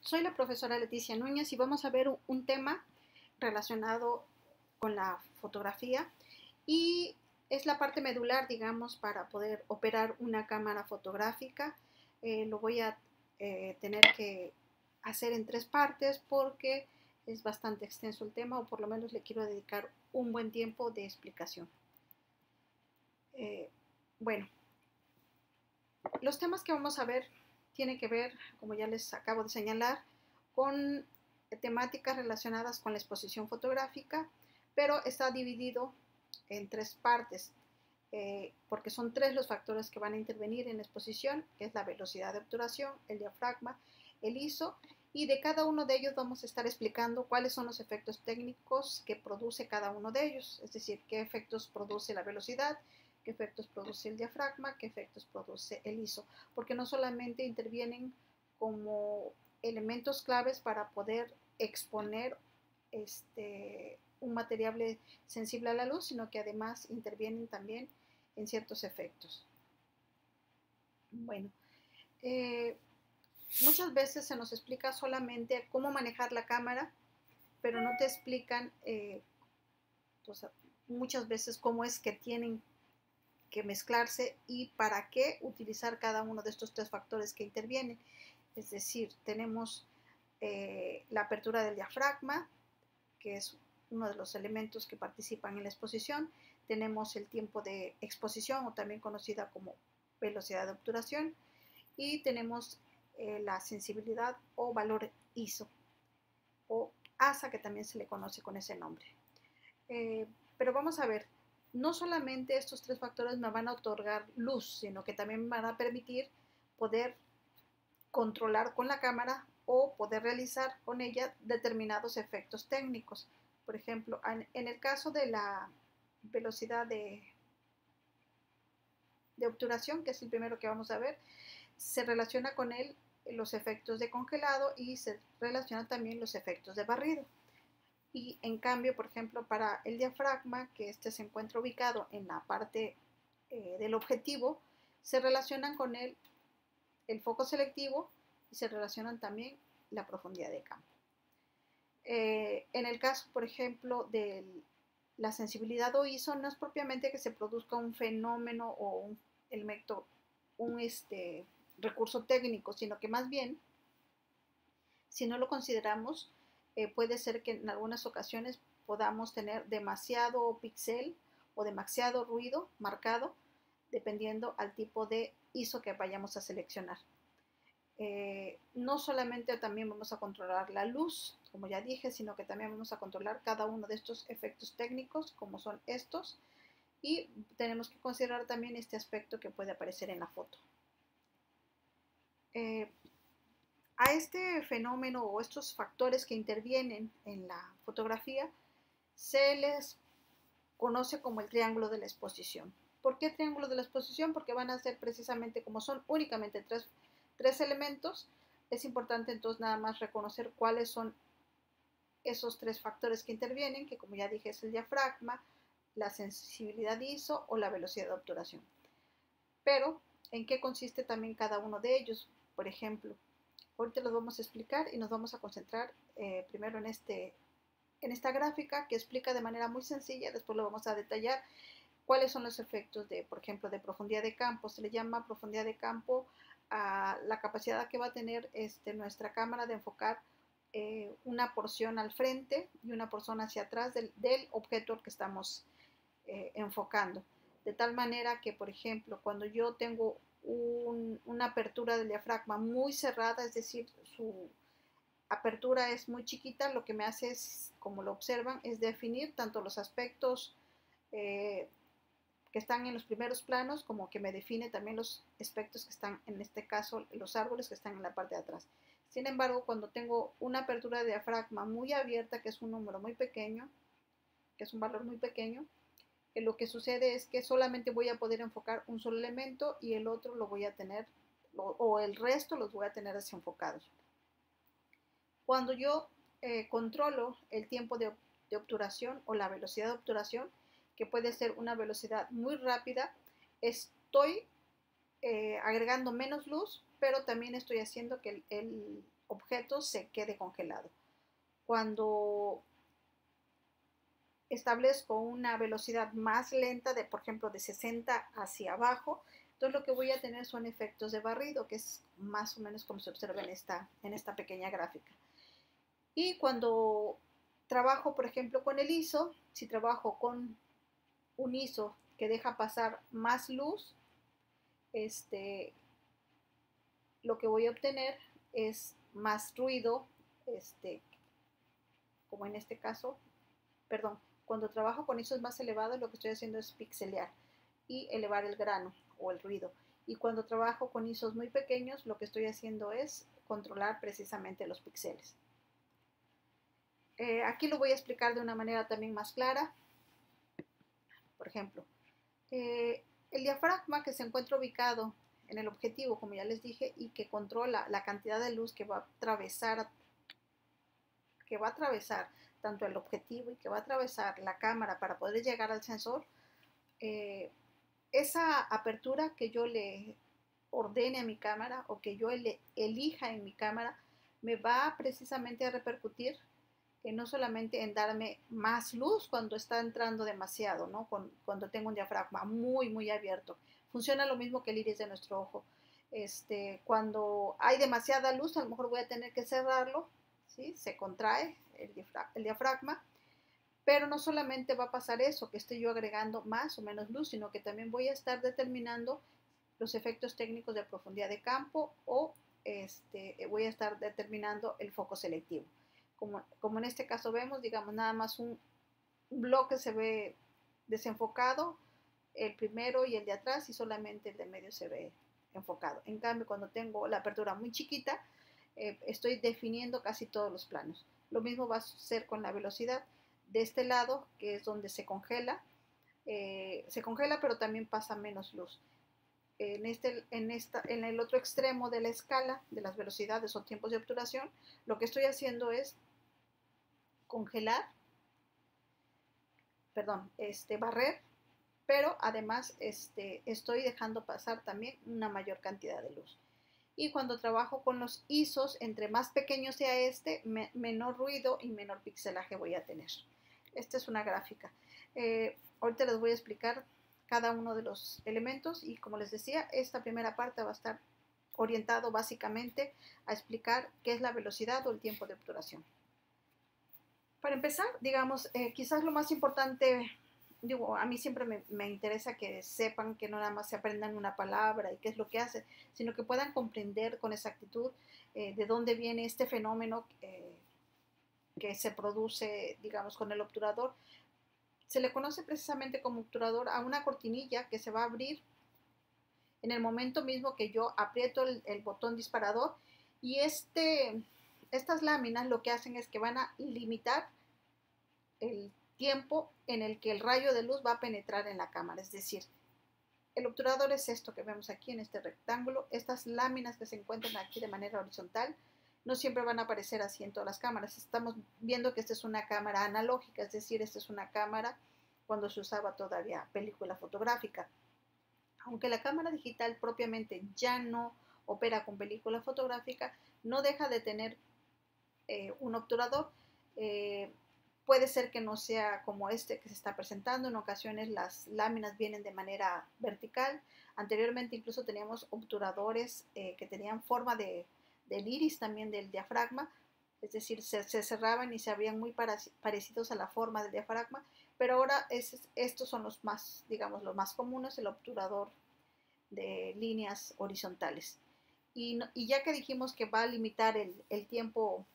Soy la profesora Leticia Núñez y vamos a ver un tema relacionado con la fotografía y es la parte medular, digamos, para poder operar una cámara fotográfica. Lo voy a tener que hacer en tres partes porque es bastante extenso el tema, o por lo menos le quiero dedicar un buen tiempo de explicación. Eh, bueno, los temas que vamos a ver tienen que ver, como ya les acabo de señalar, con temáticas relacionadas con la exposición fotográfica, pero está dividido en tres partes, porque son tres los factores que van a intervenir en la exposición, que es la velocidad de obturación, el diafragma, el ISO, y de cada uno de ellos vamos a estar explicando cuáles son los efectos técnicos que produce cada uno de ellos, es decir, qué efectos produce la velocidad, qué efectos produce el diafragma, qué efectos produce el ISO, porque no solamente intervienen como elementos claves para poder exponer un material sensible a la luz, sino que además intervienen también en ciertos efectos. Bueno, eh, muchas veces se nos explica solamente cómo manejar la cámara, pero no te explican pues, muchas veces cómo es que tienen que mezclarse y para qué utilizar cada uno de estos tres factores que intervienen. Es decir, tenemos la apertura del diafragma, que es uno de los elementos que participan en la exposición. Tenemos el tiempo de exposición, o también conocida como velocidad de obturación, y tenemos la sensibilidad o valor ISO, o ASA, que también se le conoce con ese nombre. Pero vamos a ver, no solamente estos tres factores me van a otorgar luz, sino que también me van a permitir poder controlar con la cámara o poder realizar con ella determinados efectos técnicos. Por ejemplo, en el caso de la velocidad de obturación, que es el primero que vamos a ver, se relaciona con él los efectos de congelado y se relacionan también los efectos de barrido. Y en cambio, por ejemplo, para el diafragma, que este se encuentra ubicado en la parte del objetivo, se relacionan con él el foco selectivo y se relacionan también la profundidad de campo. En el caso, por ejemplo, de la sensibilidad o ISO, no es propiamente que se produzca un fenómeno o un elemento, un recurso técnico, sino que más bien, si no lo consideramos, puede ser que en algunas ocasiones podamos tener demasiado píxel o demasiado ruido marcado, dependiendo al tipo de ISO que vayamos a seleccionar. No solamente también vamos a controlar la luz, como ya dije, sino que también vamos a controlar cada uno de estos efectos técnicos, como son estos, y tenemos que considerar también este aspecto que puede aparecer en la foto. A este fenómeno o estos factores que intervienen en la fotografía se les conoce como el triángulo de la exposición. ¿Por qué triángulo de la exposición? Porque van a ser precisamente, como son únicamente tres elementos, es importante entonces nada más reconocer cuáles son esos tres factores que intervienen, que como ya dije es el diafragma, la sensibilidad ISO o la velocidad de obturación. Pero, ¿en qué consiste también cada uno de ellos? Por ejemplo, ahorita los vamos a explicar y nos vamos a concentrar primero en esta gráfica que explica de manera muy sencilla, después lo vamos a detallar cuáles son los efectos de, por ejemplo, de profundidad de campo. Se le llama profundidad de campo a la capacidad que va a tener nuestra cámara de enfocar una porción al frente y una porción hacia atrás del objeto al que estamos enfocando. De tal manera que, por ejemplo, cuando yo tengo una apertura del diafragma muy cerrada, es decir, su apertura es muy chiquita, lo que me hace es, como lo observan, es definir tanto los aspectos que están en los primeros planos, como que me define también los aspectos que están, en este caso, los árboles que están en la parte de atrás. Sin embargo, cuando tengo una apertura de diafragma muy abierta, que es un número muy pequeño, que es un valor muy pequeño, lo que sucede es que solamente voy a poder enfocar un solo elemento y el otro lo voy a tener, o el resto los voy a tener desenfocados. Cuando yo controlo el tiempo de obturación o la velocidad de obturación, que puede ser una velocidad muy rápida, estoy agregando menos luz, pero también estoy haciendo que objeto se quede congelado. Cuando establezco una velocidad más lenta, de por ejemplo de 60 hacia abajo, entonces lo que voy a tener son efectos de barrido, que es más o menos como se observa en esta pequeña gráfica. Y cuando trabajo, por ejemplo, con el ISO, si trabajo con un ISO que deja pasar más luz, lo que voy a obtener es más ruido, como en este caso, perdón, cuando trabajo con ISOs más elevados, lo que estoy haciendo es pixelear y elevar el grano o el ruido. Y cuando trabajo con ISOs muy pequeños, lo que estoy haciendo es controlar precisamente los píxeles. Aquí lo voy a explicar de una manera también más clara. Por ejemplo, el diafragma que se encuentra ubicado en el objetivo, como ya les dije, y que controla la cantidad de luz que va a atravesar tanto el objetivo y que va a atravesar la cámara para poder llegar al sensor, esa apertura que yo le ordene a mi cámara o que yo elija en mi cámara me va precisamente a repercutir no solamente en darme más luz cuando está entrando demasiado, ¿no? Cuando tengo un diafragma muy abierto. Funciona lo mismo que el iris de nuestro ojo. Cuando hay demasiada luz, a lo mejor voy a tener que cerrarlo, ¿sí? Se contrae el diafragma, pero no solamente va a pasar eso, que estoy yo agregando más o menos luz, sino que también voy a estar determinando los efectos técnicos de profundidad de campo o voy a estar determinando el foco selectivo. Como en este caso vemos, digamos, nada más un bloque se ve desenfocado, el primero y el de atrás, y solamente el de medio se ve enfocado. En cambio, cuando tengo la apertura muy chiquita, estoy definiendo casi todos los planos. Lo mismo va a suceder con la velocidad. De este lado, que es donde se congela, pero también pasa menos luz. En el otro extremo de la escala de las velocidades o tiempos de obturación, lo que estoy haciendo es congelar, barrer, pero además estoy dejando pasar también una mayor cantidad de luz. Y cuando trabajo con los ISOs, entre más pequeño sea menor ruido y menor pixelaje voy a tener. Esta es una gráfica. Ahorita les voy a explicar cada uno de los elementos y como les decía, esta primera parte va a estar orientado básicamente a explicar qué es la velocidad o el tiempo de obturación. Para empezar, digamos, quizás lo más importante, digo, a mí siempre me interesa que sepan que no nada más se aprendan una palabra y qué es lo que hace, sino que puedan comprender con exactitud de dónde viene este fenómeno que se produce, digamos, con el obturador. Se le conoce precisamente como obturador a una cortinilla que se va a abrir en el momento mismo que yo aprieto el botón disparador y estas láminas lo que hacen es que van a limitar el tiempo en el que el rayo de luz va a penetrar en la cámara. Es decir, el obturador es esto que vemos aquí en este rectángulo. Estas láminas que se encuentran aquí de manera horizontal no siempre van a aparecer así en todas las cámaras. Estamos viendo que esta es una cámara analógica, es decir, esta es una cámara cuando se usaba todavía película fotográfica. Aunque la cámara digital propiamente ya no opera con película fotográfica, no deja de tener un obturador. Puede ser que no sea como este que se está presentando. En ocasiones las láminas vienen de manera vertical. Anteriormente incluso teníamos obturadores que tenían forma del iris también del diafragma. Es decir, se cerraban y se abrían muy parecidos a la forma del diafragma. Pero ahora estos son los más, digamos, los más comunes, el obturador de líneas horizontales. Y ya que dijimos que va a limitar el tiempo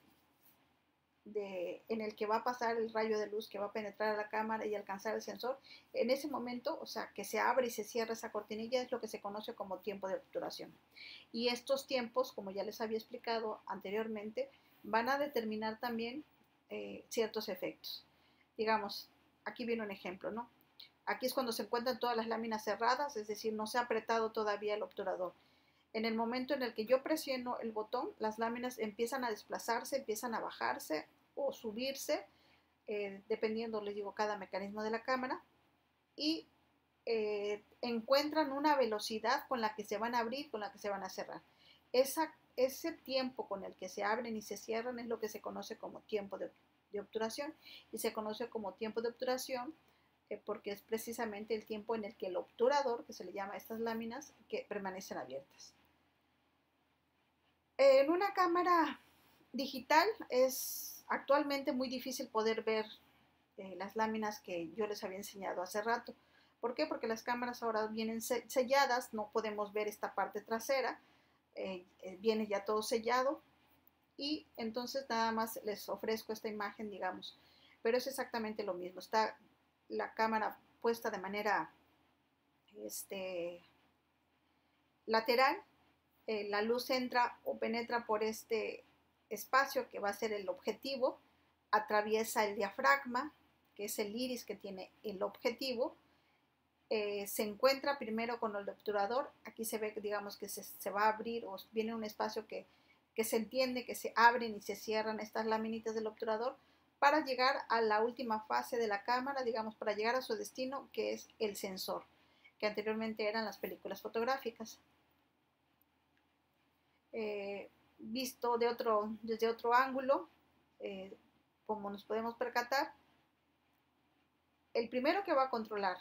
en el que va a pasar el rayo de luz que va a penetrar a la cámara y alcanzar el sensor, en ese momento, o sea, que se abre y se cierra esa cortinilla, es lo que se conoce como tiempo de obturación. Y estos tiempos, como ya les había explicado anteriormente, van a determinar también ciertos efectos. Digamos, aquí viene un ejemplo, ¿no? Aquí es cuando se encuentran todas las láminas cerradas, es decir, no se ha apretado todavía el obturador. En el momento en el que yo presiono el botón, las láminas empiezan a desplazarse, empiezan a bajarse o subirse, dependiendo, les digo, cada mecanismo de la cámara, y encuentran una velocidad con la que se van a abrir, con la que se van a cerrar. ese tiempo con el que se abren y se cierran es lo que se conoce como tiempo de obturación, y se conoce como tiempo de obturación porque es precisamente el tiempo en el que el obturador, que se le llama a estas láminas, que permanecen abiertas. En una cámara digital es actualmente muy difícil poder ver las láminas que yo les había enseñado hace rato. ¿Por qué? Porque las cámaras ahora vienen selladas, no podemos ver esta parte trasera, viene ya todo sellado, y entonces nada más les ofrezco esta imagen, digamos, pero es exactamente lo mismo. Está la cámara puesta de manera lateral, la luz entra o penetra por este espacio que va a ser el objetivo, atraviesa el diafragma, que es el iris que tiene el objetivo, se encuentra primero con el obturador. Aquí se ve, digamos, que se va a abrir, o viene un espacio que se entiende que se abren y se cierran estas laminitas del obturador para llegar a la última fase de la cámara, digamos, para llegar a su destino, que es el sensor, que anteriormente eran las películas fotográficas. Visto desde otro ángulo, como nos podemos percatar, el primero que va a controlar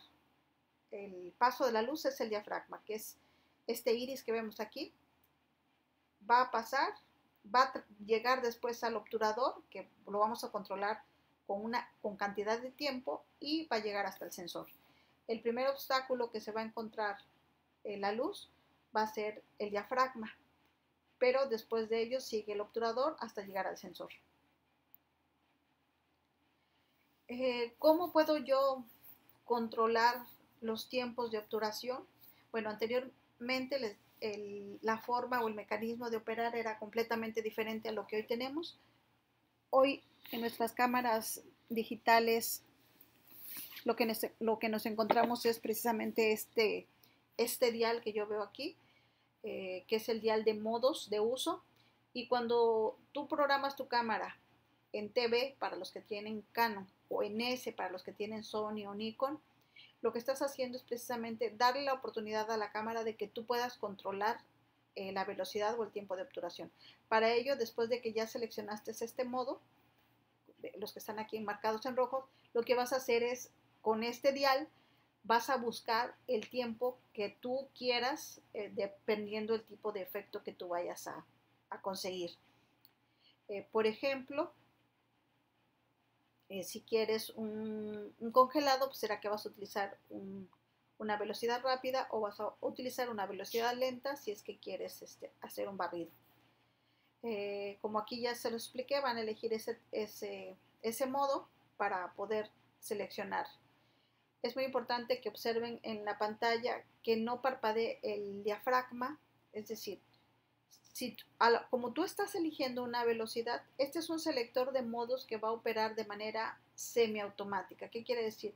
el paso de la luz es el diafragma, que es este iris que vemos aquí. Va a pasar, va a llegar después al obturador, que lo vamos a controlar con cantidad de tiempo, y va a llegar hasta el sensor. El primer obstáculo que se va a encontrar la luz va a ser el diafragma, pero después de ello sigue el obturador hasta llegar al sensor. ¿Cómo puedo yo controlar los tiempos de obturación? Bueno, anteriormente la forma o el mecanismo de operar era completamente diferente a lo que hoy tenemos. Hoy en nuestras cámaras digitales lo que nos encontramos es precisamente este dial que yo veo aquí, que es el dial de modos de uso. Y cuando tú programas tu cámara en TV para los que tienen Canon, o en S para los que tienen Sony o Nikon, lo que estás haciendo es precisamente darle la oportunidad a la cámara de que tú puedas controlar la velocidad o el tiempo de obturación. Para ello, después de que ya seleccionaste este modo, los que están aquí marcados en rojo, lo que vas a hacer es, con este dial, vas a buscar el tiempo que tú quieras, dependiendo del tipo de efecto que tú vayas a conseguir. Por ejemplo, si quieres un congelado, pues será que vas a utilizar una velocidad rápida, o vas a utilizar una velocidad lenta si es que quieres hacer un barrido. Como aquí ya se lo expliqué, van a elegir ese modo para poder seleccionar. Es muy importante que observen en la pantalla que no parpadee el diafragma, es decir, como tú estás eligiendo una velocidad, este es un selector de modos que va a operar de manera semiautomática. ¿Qué quiere decir?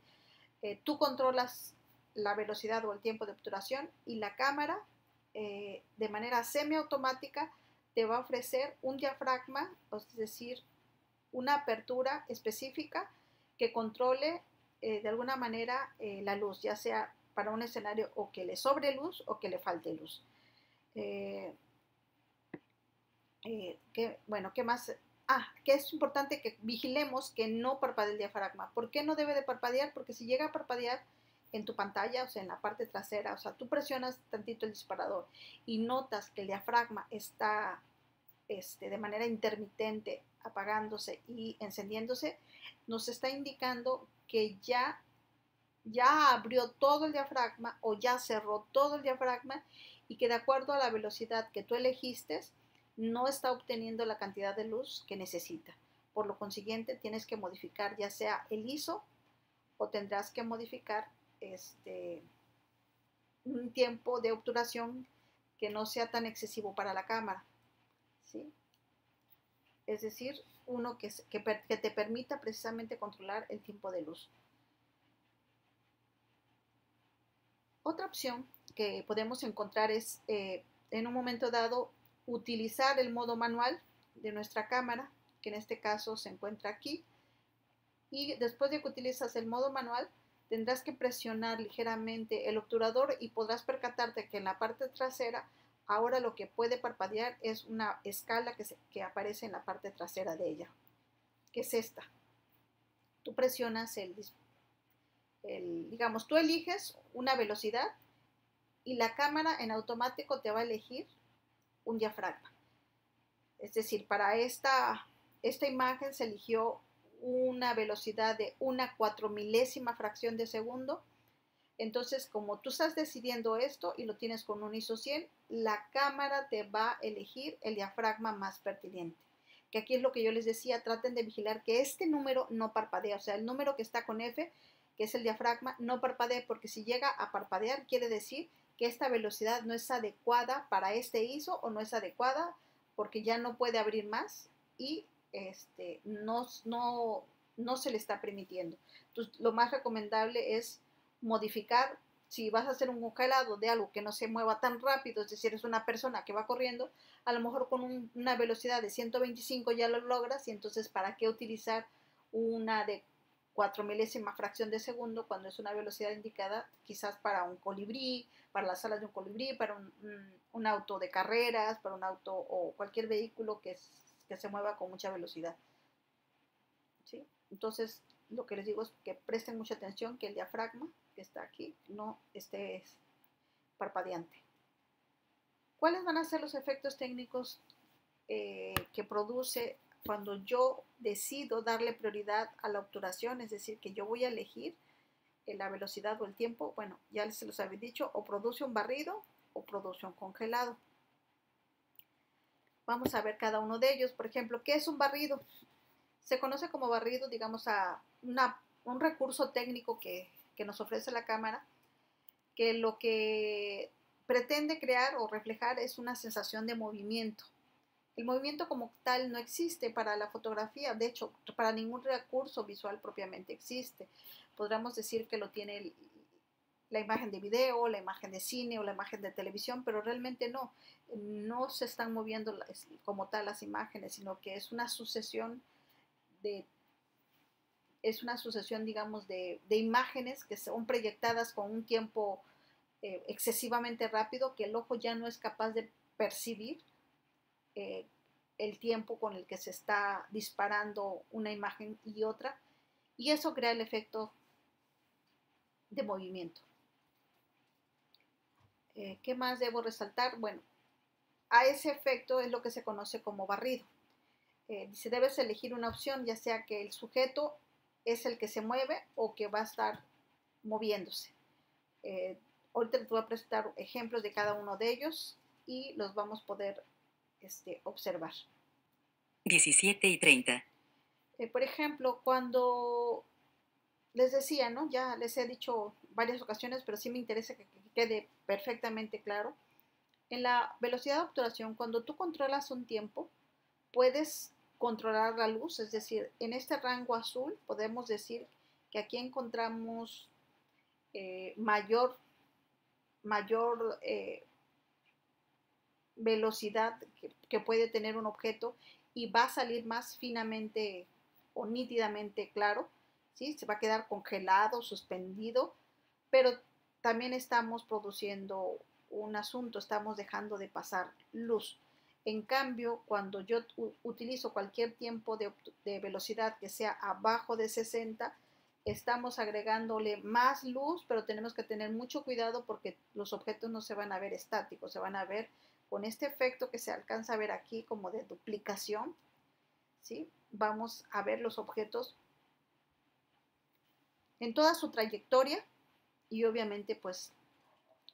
Tú controlas la velocidad o el tiempo de obturación, y la cámara de manera semiautomática te va a ofrecer un diafragma, es decir, una apertura específica que controle de alguna manera la luz, ya sea para un escenario o que le sobre luz o que le falte luz. ¿Qué más? Que es importante que vigilemos que no parpadee el diafragma. ¿Por qué no debe de parpadear? Porque si llega a parpadear en tu pantalla, o sea, en la parte trasera, o sea, tú presionas tantito el disparador y notas que el diafragma está de manera intermitente apagándose y encendiéndose, nos está indicando que ya abrió todo el diafragma o ya cerró todo el diafragma, y que de acuerdo a la velocidad que tú elegiste, no está obteniendo la cantidad de luz que necesita. Por lo consiguiente, tienes que modificar ya sea el ISO, o tendrás que modificar un tiempo de obturación que no sea tan excesivo para la cámara, ¿sí? Es decir, uno que te permita precisamente controlar el tiempo de luz. Otra opción que podemos encontrar es, en un momento dado, utilizar el modo manual de nuestra cámara, que en este caso se encuentra aquí. Y después de que utilizas el modo manual, tendrás que presionar ligeramente el obturador, y podrás percatarte que en la parte trasera Ahora lo que puede parpadear es una escala que aparece en la parte trasera de ella, que es esta. Tú presionas digamos, tú eliges una velocidad y la cámara en automático te va a elegir un diafragma. Es decir, para esta imagen se eligió una velocidad de una 4.000ª fracción de segundo. Entonces, como tú estás decidiendo esto y lo tienes con un ISO 100, la cámara te va a elegir el diafragma más pertinente. Que aquí es lo que yo les decía, traten de vigilar que este número no parpadee, o sea, el número que está con F, que es el diafragma, no parpadee, porque si llega a parpadear quiere decir que esta velocidad no es adecuada para este ISO o no es adecuada porque ya no puede abrir más y no se le está permitiendo. Entonces, lo más recomendable es modificar. Si vas a hacer un congelado de algo que no se mueva tan rápido, es decir, es una persona que va corriendo, a lo mejor con una velocidad de 125 ya lo logras, y entonces ¿para qué utilizar una de 4.000ª fracción de segundo cuando es una velocidad indicada quizás para un colibrí, para las alas de un colibrí, para un auto de carreras, para un auto o cualquier vehículo que se mueva con mucha velocidad? ¿Sí? Entonces, lo que les digo es que presten mucha atención que el diafragma que está aquí no esté parpadeante. ¿Cuáles van a ser los efectos técnicos que produce cuando yo decido darle prioridad a la obturación? Es decir, que yo voy a elegir la velocidad o el tiempo. Bueno, ya se los había dicho, o produce un barrido o produce un congelado. Vamos a ver cada uno de ellos. Por ejemplo, ¿qué es un barrido? Se conoce como barrido, digamos, a un recurso técnico que nos ofrece la cámara, que lo que pretende crear o reflejar es una sensación de movimiento. El movimiento como tal no existe para la fotografía, de hecho, para ningún recurso visual propiamente existe. Podríamos decir que lo tiene la imagen de video, la imagen de cine o la imagen de televisión, pero realmente no se están moviendo como tal las imágenes, sino que es una sucesión digamos, de imágenes que son proyectadas con un tiempo excesivamente rápido, que el ojo ya no es capaz de percibir el tiempo con el que se está disparando una imagen y otra, y eso crea el efecto de movimiento. ¿Qué más debo resaltar? Bueno, a ese efecto es lo que se conoce como barrido. Dice, debes elegir una opción, ya sea que el sujeto es el que se mueve o que va a estar moviéndose. Ahorita les voy a presentar ejemplos de cada uno de ellos y los vamos a poder observar. 17:30. Por ejemplo, cuando les decía, ¿no? Ya les he dicho varias ocasiones, pero sí me interesa que quede perfectamente claro. En la velocidad de obturación, cuando tú controlas un tiempo, puedes controlar la luz, es decir, en este rango azul podemos decir que aquí encontramos mayor velocidad que puede tener un objeto y va a salir más finamente o nítidamente claro, ¿sí? Se va a quedar congelado, suspendido, pero también estamos produciendo un asunto, estamos dejando de pasar luz. En cambio, cuando yo utilizo cualquier tiempo de velocidad que sea abajo de 60, estamos agregándole más luz, pero tenemos que tener mucho cuidado porque los objetos no se van a ver estáticos, se van a ver con este efecto que se alcanza a ver aquí como de duplicación, ¿sí? Vamos a ver los objetos en toda su trayectoria y obviamente pues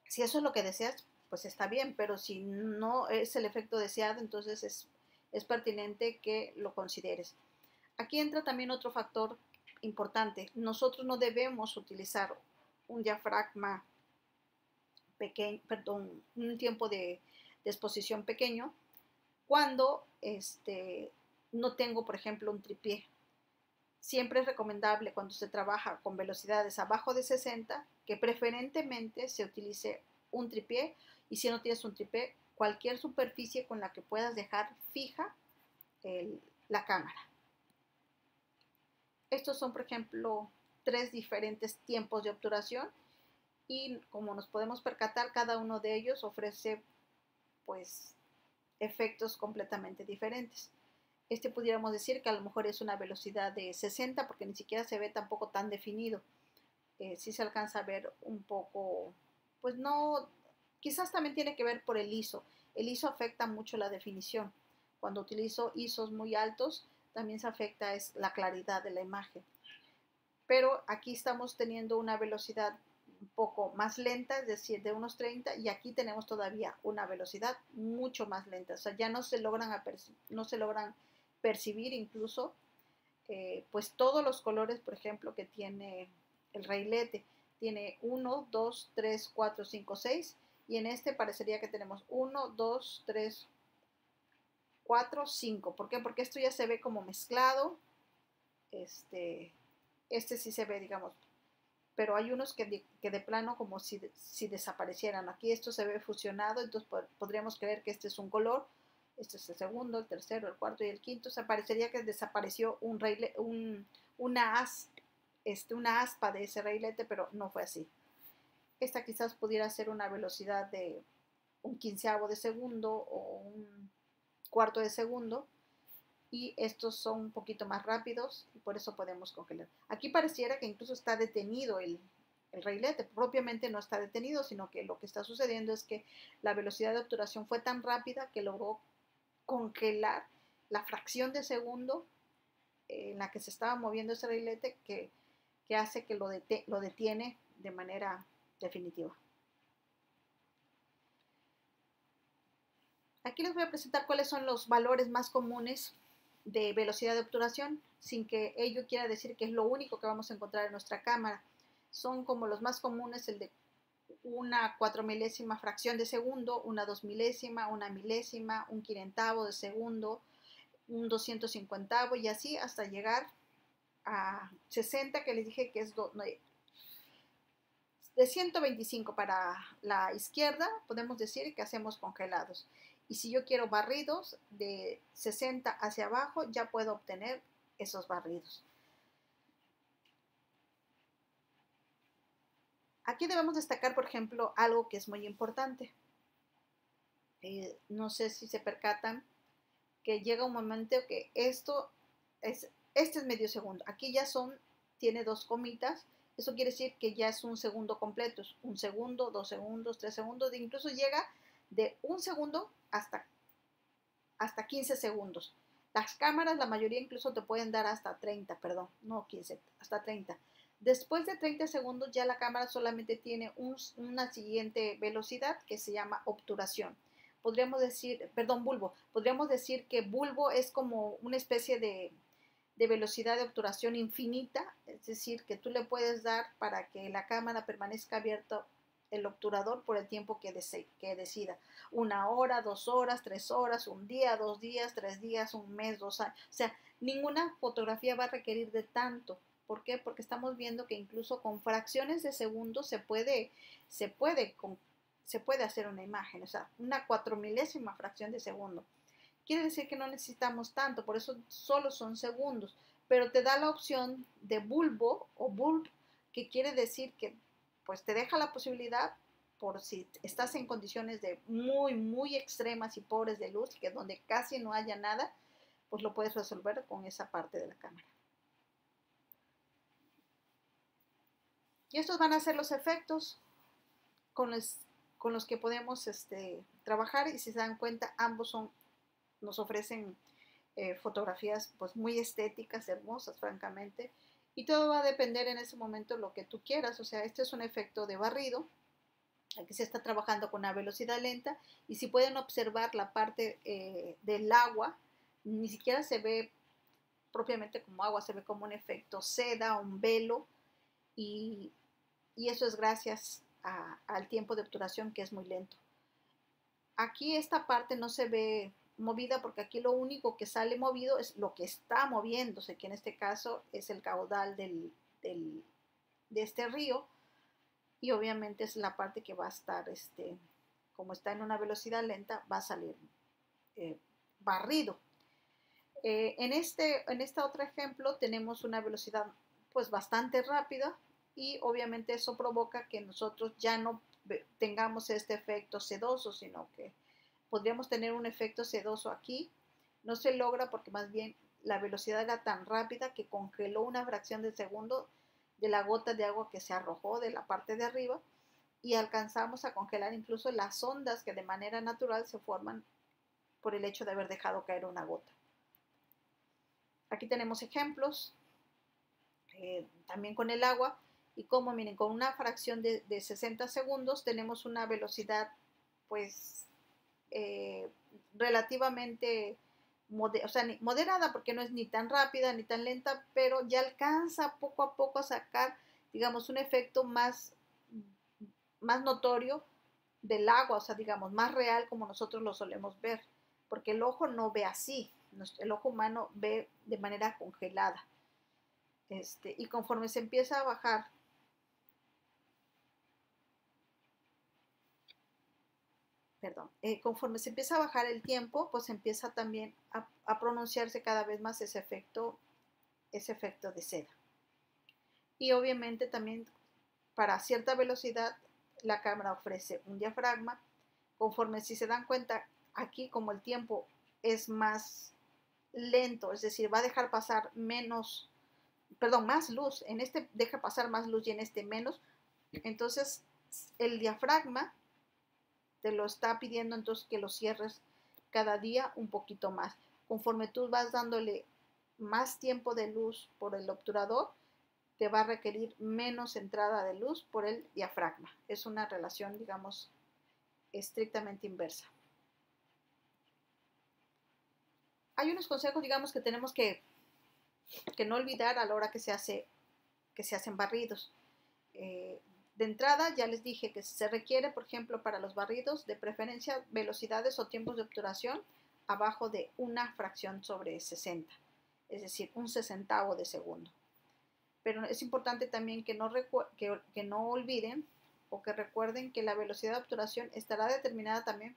si eso es lo que deseas, pues está bien, pero si no es el efecto deseado, entonces es pertinente que lo consideres. Aquí entra también otro factor importante. Nosotros no debemos utilizar un diafragma pequeño, perdón, un tiempo de exposición pequeño cuando no tengo, por ejemplo, un tripié. Siempre es recomendable cuando se trabaja con velocidades abajo de 60 que preferentemente se utilice un tripié, y si no tienes un tripié, cualquier superficie con la que puedas dejar fija la cámara. Estos son, por ejemplo, 3 diferentes tiempos de obturación y como nos podemos percatar, cada uno de ellos ofrece pues efectos completamente diferentes. Este pudiéramos decir que a lo mejor es una velocidad de 60 porque ni siquiera se ve tampoco tan definido. Sí se alcanza a ver un poco, pues no, quizás también tiene que ver por el ISO. El ISO afecta mucho la definición. Cuando utilizo ISOs muy altos, también se afecta es la claridad de la imagen. Pero aquí estamos teniendo una velocidad un poco más lenta, es decir, de unos 30, y aquí tenemos todavía una velocidad mucho más lenta. O sea, ya no se logran percibir incluso pues todos los colores, por ejemplo, que tiene el railete. Tiene 1, 2, 3, 4, 5, 6, y en este parecería que tenemos 1, 2, 3, 4, 5. ¿Por qué? Porque esto ya se ve como mezclado. Este sí se ve, digamos, pero hay unos que de plano como si desaparecieran. Aquí esto se ve fusionado, entonces podríamos creer que este es un color, este es el segundo, el tercero, el cuarto y el quinto. O sea, parecería que desapareció una, una aspa de ese railete, pero no fue así. Esta quizás pudiera ser una velocidad de un quinceavo de segundo o un cuarto de segundo, y estos son un poquito más rápidos y por eso podemos congelar. Aquí pareciera que incluso está detenido el railete, propiamente no está detenido, sino que lo que está sucediendo es que la velocidad de obturación fue tan rápida que logró congelar la fracción de segundo en la que se estaba moviendo ese railete que hace que lo detiene de manera definitiva. Aquí les voy a presentar cuáles son los valores más comunes de velocidad de obturación, sin que ello quiera decir que es lo único que vamos a encontrar en nuestra cámara. Son como los más comunes el de una 4 milésima fracción de segundo, una 2 milésima, una milésima, un quinentavo de segundo, un 250 y así hasta llegar a 60, que les dije que es de 125 para la izquierda, podemos decir que hacemos congelados. Y si yo quiero barridos de 60 hacia abajo, ya puedo obtener esos barridos. Aquí debemos destacar, por ejemplo, algo que es muy importante. No sé si se percatan que llega un momento que este es medio segundo. Aquí ya tiene 2 comitas. Eso quiere decir que ya es un segundo completo. Es un segundo, 2 segundos, 3 segundos. Incluso llega de 1 segundo hasta 15 segundos. Las cámaras, la mayoría incluso te pueden dar hasta 30, perdón, no 15, hasta 30. Después de 30 segundos ya la cámara solamente tiene una siguiente velocidad que se llama obturación. Podríamos decir, perdón, bulbo. Podríamos decir que bulbo es como una especie de velocidad de obturación infinita, es decir, que tú le puedes dar para que la cámara permanezca abierta el obturador por el tiempo que decida. 1 hora, 2 horas, 3 horas, un día, 2 días, 3 días, un mes, 2 años. O sea, ninguna fotografía va a requerir de tanto. ¿Por qué? Porque estamos viendo que incluso con fracciones de segundos se puede hacer una imagen. O sea, una 4 milésima fracción de segundo. Quiere decir que no necesitamos tanto, por eso solo son segundos. Pero te da la opción de bulbo o bulb, que quiere decir que pues te deja la posibilidad, por si estás en condiciones de muy, muy extremas y pobres de luz, que donde casi no haya nada, pues lo puedes resolver con esa parte de la cámara. Y estos van a ser los efectos con los que podemos trabajar, y si se dan cuenta, ambos nos ofrecen fotografías pues muy estéticas, hermosas, francamente, y todo va a depender en ese momento lo que tú quieras. O sea, este es un efecto de barrido. Aquí se está trabajando con una velocidad lenta, y si pueden observar la parte del agua, ni siquiera se ve propiamente como agua, se ve como un efecto seda, un velo, y, y eso es gracias al tiempo de obturación, que es muy lento. Aquí esta parte no se ve movida porque aquí lo único que sale movido es lo que está moviéndose, que en este caso es el caudal de este río, y obviamente es la parte que va a estar, como está en una velocidad lenta, va a salir barrido. En este otro ejemplo tenemos una velocidad pues bastante rápida, y obviamente eso provoca que nosotros ya no tengamos este efecto sedoso, sino que podríamos tener un efecto sedoso aquí. No se logra porque más bien la velocidad era tan rápida que congeló una fracción de segundo de la gota de agua que se arrojó de la parte de arriba, y alcanzamos a congelar incluso las ondas que de manera natural se forman por el hecho de haber dejado caer una gota. Aquí tenemos ejemplos también con el agua, y como miren, con una fracción de 60 segundos tenemos una velocidad pues relativamente moderada, porque no es ni tan rápida ni tan lenta, pero ya alcanza poco a poco a sacar, digamos, un efecto más notorio del agua, o sea, digamos, más real como nosotros lo solemos ver, porque el ojo no ve así, el ojo humano ve de manera congelada. Y conforme se empieza a bajar conforme se empieza a bajar el tiempo, pues empieza también a pronunciarse cada vez más ese efecto de seda. Y obviamente también para cierta velocidad la cámara ofrece un diafragma. Conforme, si se dan cuenta, aquí como el tiempo es más lento, es decir, va a dejar pasar más luz, en este deja pasar más luz y en este menos, entonces el diafragma te lo está pidiendo entonces que lo cierres cada día un poquito más. Conforme tú vas dándole más tiempo de luz por el obturador, te va a requerir menos entrada de luz por el diafragma. Es una relación, digamos, estrictamente inversa. Hay unos consejos, digamos, que tenemos que no olvidar a la hora que se hacen barridos. De entrada, ya les dije que se requiere, por ejemplo, para los barridos, de preferencia velocidades o tiempos de obturación abajo de una fracción sobre 60, es decir, un sesentavo de segundo. Pero es importante también que no olviden o que recuerden que la velocidad de obturación estará determinada también,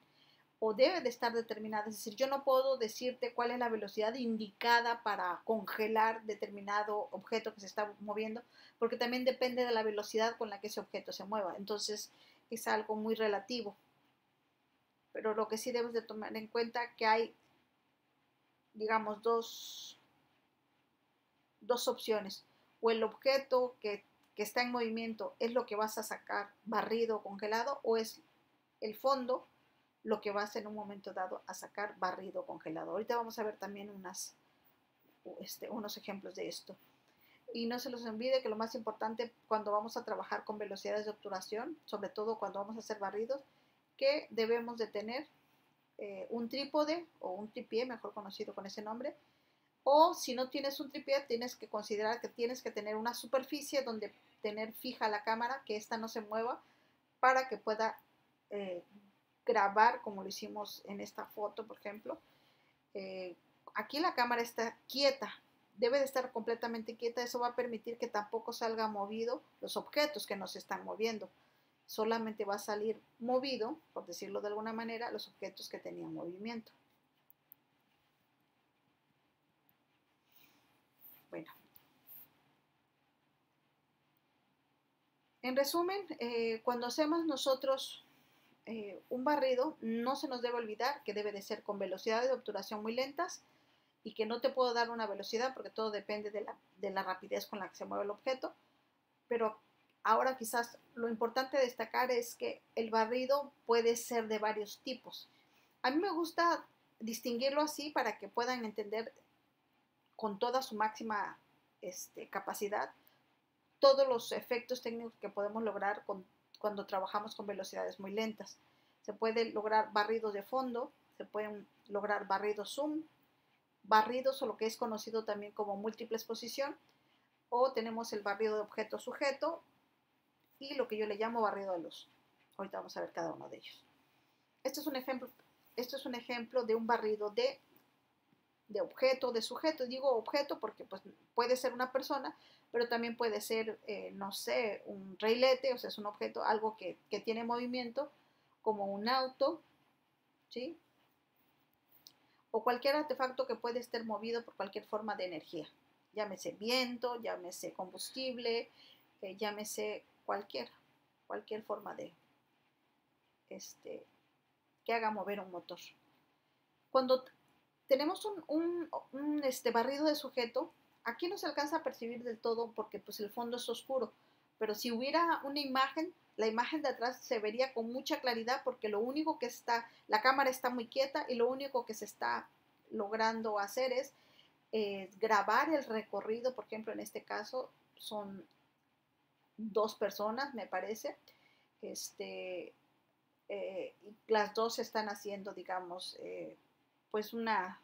o debe de estar determinada, es decir, yo no puedo decirte cuál es la velocidad indicada para congelar determinado objeto que se está moviendo, porque también depende de la velocidad con la que ese objeto se mueva, entonces es algo muy relativo. Pero lo que sí debes de tomar en cuenta que hay, digamos, dos opciones, o el objeto que está en movimiento es lo que vas a sacar barrido o congelado, o es el fondo lo que vas en un momento dado a sacar barrido o congelado. Ahorita vamos a ver también unos ejemplos de esto. Y no se les olvide que lo más importante cuando vamos a trabajar con velocidades de obturación, sobre todo cuando vamos a hacer barridos, que debemos de tener un trípode o un tripié, mejor conocido con ese nombre, o si no tienes un tripié, tienes que considerar que tienes que tener una superficie donde tener fija la cámara, que ésta no se mueva, para que pueda grabar como lo hicimos en esta foto, por ejemplo. Aquí la cámara está quieta, debe de estar completamente quieta, eso va a permitir que tampoco salga movido los objetos que nos están moviendo, solamente va a salir movido, por decirlo de alguna manera, los objetos que tenían movimiento. Bueno, en resumen, cuando hacemos nosotros un barrido, no se nos debe olvidar que debe de ser con velocidades de obturación muy lentas, y que no te puedo dar una velocidad porque todo depende de la rapidez con la que se mueve el objeto. Pero ahora quizás lo importante destacar es que el barrido puede ser de varios tipos. A mí me gusta distinguirlo así para que puedan entender con toda su máxima capacidad todos los efectos técnicos que podemos lograr cuando trabajamos con velocidades muy lentas. Se puede lograr barridos de fondo, se pueden lograr barridos zoom, barridos o lo que es conocido también como múltiple exposición, o tenemos el barrido de objeto sujeto y lo que yo le llamo barrido de luz. Ahorita vamos a ver cada uno de ellos. Esto es un ejemplo de un barrido de objeto, de sujeto. Digo objeto porque pues, puede ser una persona, pero también puede ser, no sé, un reilete, o sea, es un objeto, algo que tiene movimiento, como un auto, ¿sí? O cualquier artefacto que puede estar movido por cualquier forma de energía. Llámese viento, llámese combustible, llámese cualquier forma de que haga mover un motor. Cuando tenemos un barrido de sujeto, aquí no se alcanza a percibir del todo porque pues el fondo es oscuro, pero si hubiera una imagen, la imagen de atrás se vería con mucha claridad porque lo único que está, la cámara está muy quieta y lo único que se está logrando hacer es grabar el recorrido. Por ejemplo, en este caso son 2 personas, me parece, las dos están haciendo, digamos, pues una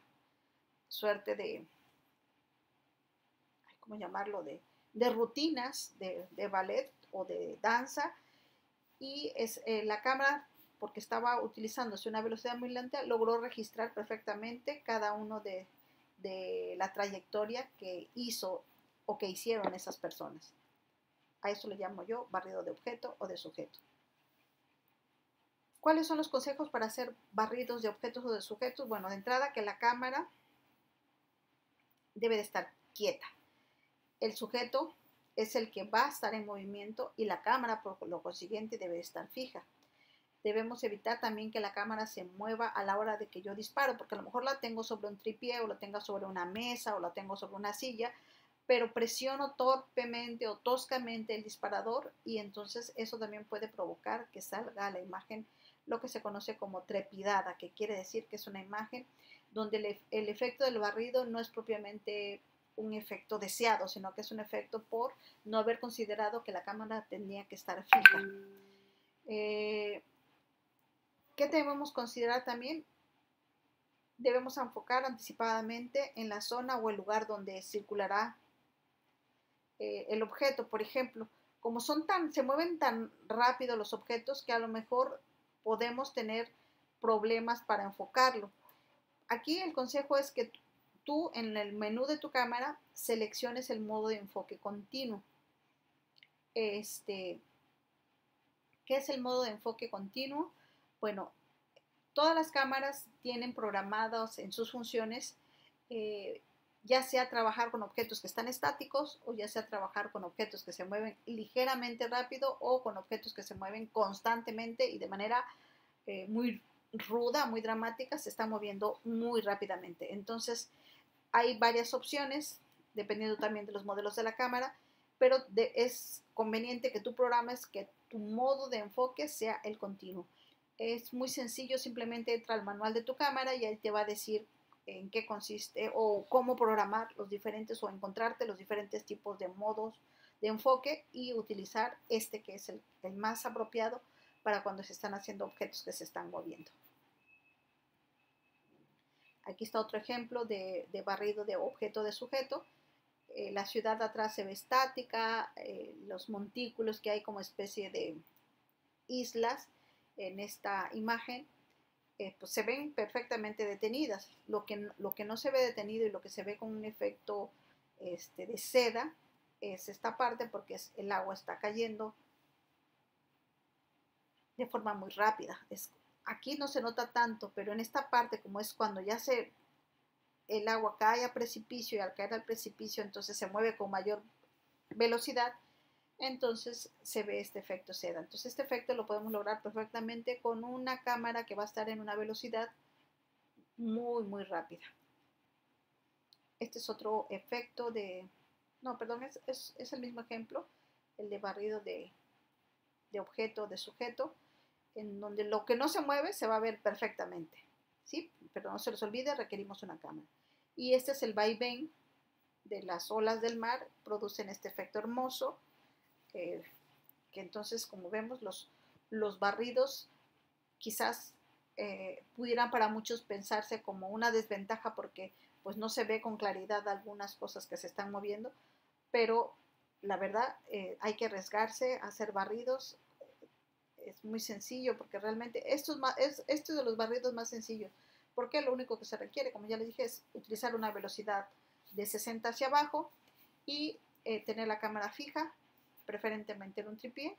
suerte de, ¿cómo llamarlo?, de rutinas de ballet o de danza, y la cámara, porque estaba utilizándose una velocidad muy lenta, logró registrar perfectamente cada uno de la trayectoria que hizo o que hicieron esas personas. A eso le llamo yo barrido de objeto o de sujeto. ¿Cuáles son los consejos para hacer barridos de objetos o de sujetos? Bueno, de entrada, que la cámara debe de estar quieta. El sujeto es el que va a estar en movimiento y la cámara, por lo consiguiente, debe estar fija. Debemos evitar también que la cámara se mueva a la hora de que yo disparo, porque a lo mejor la tengo sobre un tripié o la tengo sobre una mesa o la tengo sobre una silla, pero presiono torpemente o toscamente el disparador y entonces eso también puede provocar que salga la imagen, lo que se conoce como trepidada, que quiere decir que es una imagen donde el efecto del barrido no es propiamente un efecto deseado, sino que es un efecto por no haber considerado que la cámara tenía que estar fija. ¿Qué debemos considerar también? Debemos enfocar anticipadamente en la zona o el lugar donde circulará el objeto. Por ejemplo, como se mueven tan rápido los objetos que a lo mejor podemos tener problemas para enfocarlo. Aquí el consejo es que tú en el menú de tu cámara selecciones el modo de enfoque continuo. ¿Qué es el modo de enfoque continuo? Bueno, todas las cámaras tienen programados en sus funciones ya sea trabajar con objetos que están estáticos o ya sea trabajar con objetos que se mueven ligeramente rápido o con objetos que se mueven constantemente y de manera muy ruda, muy dramática, se están moviendo muy rápidamente. Entonces hay varias opciones dependiendo también de los modelos de la cámara, pero es conveniente que tú programes que tu modo de enfoque sea el continuo. Es muy sencillo, simplemente entra al manual de tu cámara y ahí te va a decir en qué consiste o cómo programar los diferentes o encontrarte los diferentes tipos de modos de enfoque y utilizar que es el más apropiado para cuando se están haciendo objetos que se están moviendo. Aquí está otro ejemplo de barrido de objeto de sujeto. La ciudad atrás se ve estática, los montículos que hay como especie de islas en esta imagen pues se ven perfectamente detenidas. Lo que no se ve detenido y lo que se ve con un efecto de seda es esta parte porque el agua está cayendo de forma muy rápida. Aquí no se nota tanto, pero en esta parte, como es cuando ya el agua cae a precipicio y al caer al precipicio entonces se mueve con mayor velocidad, entonces se ve este efecto seda. Entonces este efecto lo podemos lograr perfectamente con una cámara que va a estar en una velocidad muy, muy rápida. Este es otro efecto no, perdón, es el mismo ejemplo, el de barrido de objeto, de sujeto, en donde lo que no se mueve se va a ver perfectamente, ¿sí? Pero no se les olvide, requerimos una cámara. Y este es el vaivén de las olas del mar, producen este efecto hermoso, que entonces, como vemos, los barridos quizás pudieran para muchos pensarse como una desventaja porque pues no se ve con claridad algunas cosas que se están moviendo, pero la verdad hay que arriesgarse a hacer barridos. Es muy sencillo porque realmente esto es de los barridos más sencillos, porque lo único que se requiere, como ya les dije, es utilizar una velocidad de 60 hacia abajo y tener la cámara fija, preferentemente en un tripié,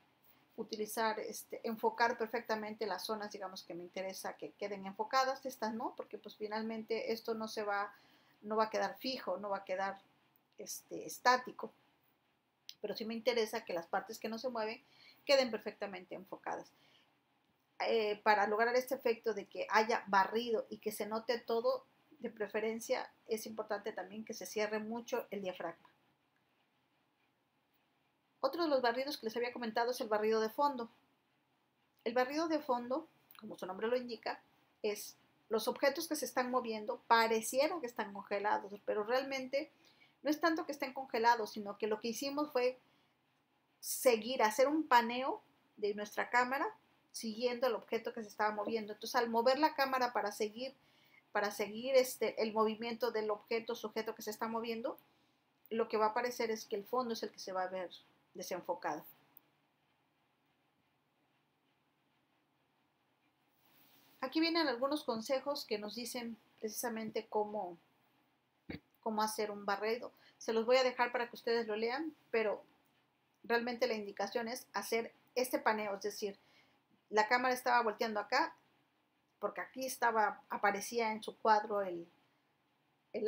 utilizar, enfocar perfectamente las zonas, digamos, que me interesa que queden enfocadas, estas no, porque pues finalmente esto no va a quedar fijo, no va a quedar estático, pero sí me interesa que las partes que no se mueven queden perfectamente enfocadas. para lograr este efecto de que haya barrido y que se note todo, de preferencia es importante también que se cierre mucho el diafragma. Otro de los barridos que les había comentado es el barrido de fondo. El barrido de fondo, como su nombre lo indica, es los objetos que se están moviendo, pareciera que están congelados, pero realmente no es tanto que estén congelados, sino que lo que hicimos fue hacer un paneo de nuestra cámara siguiendo el objeto que se estaba moviendo. Entonces, al mover la cámara para seguir el movimiento del objeto sujeto que se está moviendo, lo que va a aparecer es que el fondo es el que se va a ver desenfocado. Aquí vienen algunos consejos que nos dicen precisamente cómo hacer un barrido. Se los voy a dejar para que ustedes lo lean, pero realmente la indicación es hacer este paneo, es decir, la cámara estaba volteando acá, porque aquí aparecía en su cuadro el